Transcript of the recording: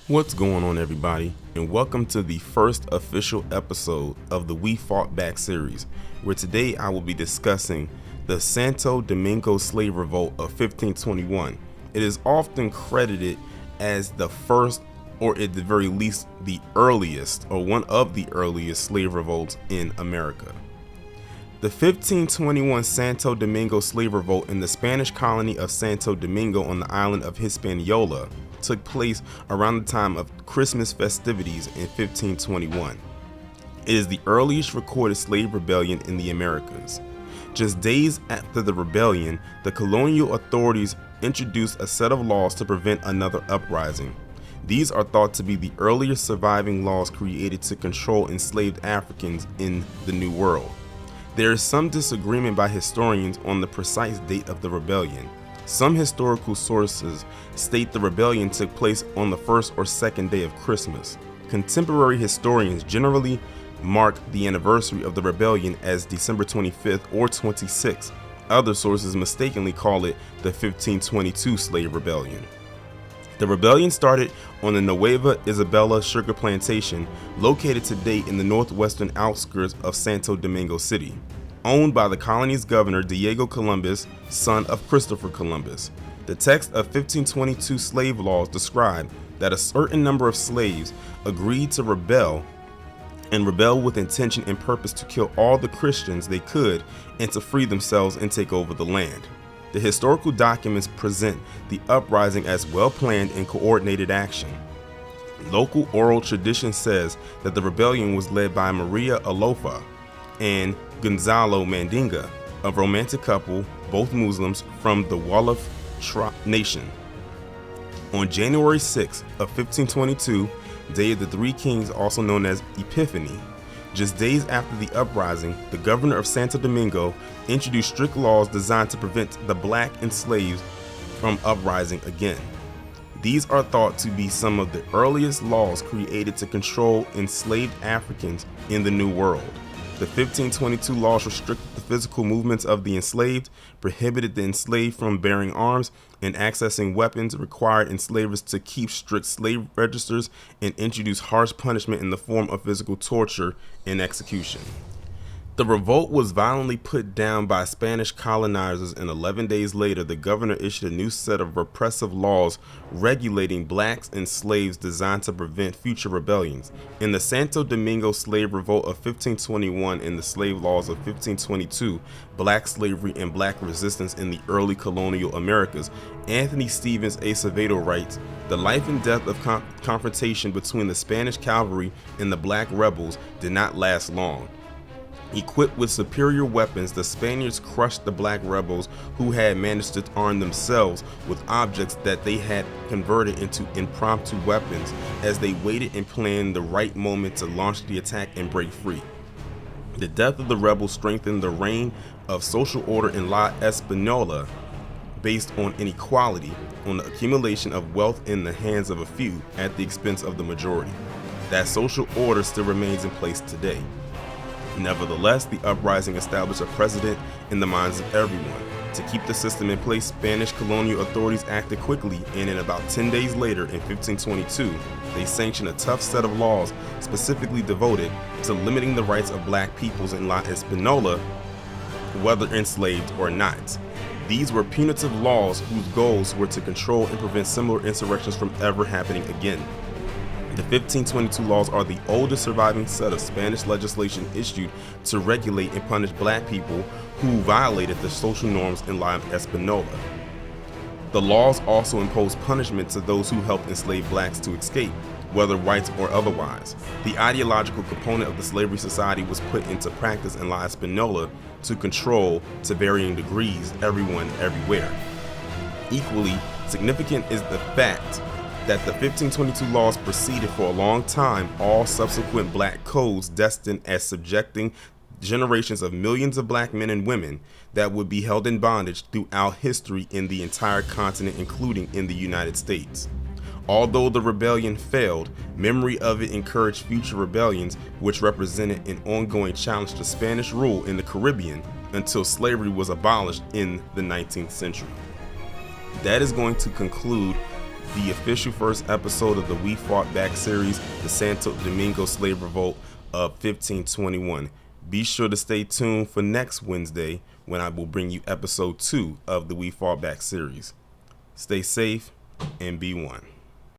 What's going on, everybody, and welcome to the first official episode of the We Fought Back series, where today I will be discussing the Santo Domingo Slave Revolt of 1521. It is often credited as the first, or at the very least the earliest, or one of the earliest slave revolts in America. The 1521 Santo Domingo Slave Revolt in the Spanish colony of Santo Domingo on the island of Hispaniola took place around the time of Christmas festivities in 1521. It is the earliest recorded slave rebellion in the Americas. Just days after the rebellion, the colonial authorities introduced a set of laws to prevent another uprising. These are thought to be the earliest surviving laws created to control enslaved Africans in the New World. There is some disagreement by historians on the precise date of the rebellion. Some historical sources state the rebellion took place on the first or second day of Christmas. Contemporary historians generally mark the anniversary of the rebellion as December 25th or 26th. Other sources mistakenly call it the 1522 Slave Rebellion. The rebellion started on the Nueva Isabela sugar plantation located today in the northwestern outskirts of Santo Domingo City, owned by the colony's governor Diego Columbus, son of Christopher Columbus. The text of 1522 slave laws describe that a certain number of slaves agreed to rebel with intention and purpose to kill all the Christians they could and to free themselves and take over the land. The historical documents present the uprising as well-planned and coordinated action. Local oral tradition says that the rebellion was led by Maria Alofa and Gonzalo Mandinga, a romantic couple, both Muslims, from the Wolof nation. On January 6 of 1522, Day of the Three Kings, also known as Epiphany, just days after the uprising, the governor of Santo Domingo introduced strict laws designed to prevent the black enslaved from uprising again. These are thought to be some of the earliest laws created to control enslaved Africans in the New World. The 1522 laws restricted the physical movements of the enslaved, prohibited the enslaved from bearing arms and accessing weapons, required enslavers to keep strict slave registers, and introduced harsh punishment in the form of physical torture and execution. The revolt was violently put down by Spanish colonizers, and 11 days later, the governor issued a new set of repressive laws regulating blacks and slaves designed to prevent future rebellions. In the Santo Domingo Slave Revolt of 1521 and the slave laws of 1522, black slavery and black resistance in the early colonial Americas, Anthony Stevens Acevedo writes, "The life and death of confrontation between the Spanish cavalry and the black rebels did not last long. Equipped with superior weapons, the Spaniards crushed the black rebels who had managed to arm themselves with objects that they had converted into impromptu weapons as they waited and planned the right moment to launch the attack and break free. The death of the rebels strengthened the reign of social order in La Española based on inequality, on the accumulation of wealth in the hands of a few at the expense of the majority. That social order still remains in place today. Nevertheless, the uprising established a precedent in the minds of everyone. To keep the system in place, Spanish colonial authorities acted quickly, and in about 10 days later, in 1522, they sanctioned a tough set of laws specifically devoted to limiting the rights of black peoples in La Española, whether enslaved or not. These were punitive laws whose goals were to control and prevent similar insurrections from ever happening again. The 1522 laws are the oldest surviving set of Spanish legislation issued to regulate and punish black people who violated the social norms in La Española. The laws also imposed punishment to those who helped enslaved blacks to escape, whether whites or otherwise. The ideological component of the slavery society was put into practice in La Española to control, to varying degrees, everyone everywhere. Equally significant is the fact that the 1522 laws preceded for a long time all subsequent black codes destined as subjecting generations of millions of black men and women that would be held in bondage throughout history in the entire continent, including in the United States. Although the rebellion failed, memory of it encouraged future rebellions, which represented an ongoing challenge to Spanish rule in the Caribbean until slavery was abolished in the 19th century. That is going to conclude the official first episode of the We Fought Back series, the Santo Domingo Slave Revolt of 1521. Be sure to stay tuned for next Wednesday when I will bring you episode 2 of the We Fought Back series. Stay safe and be one.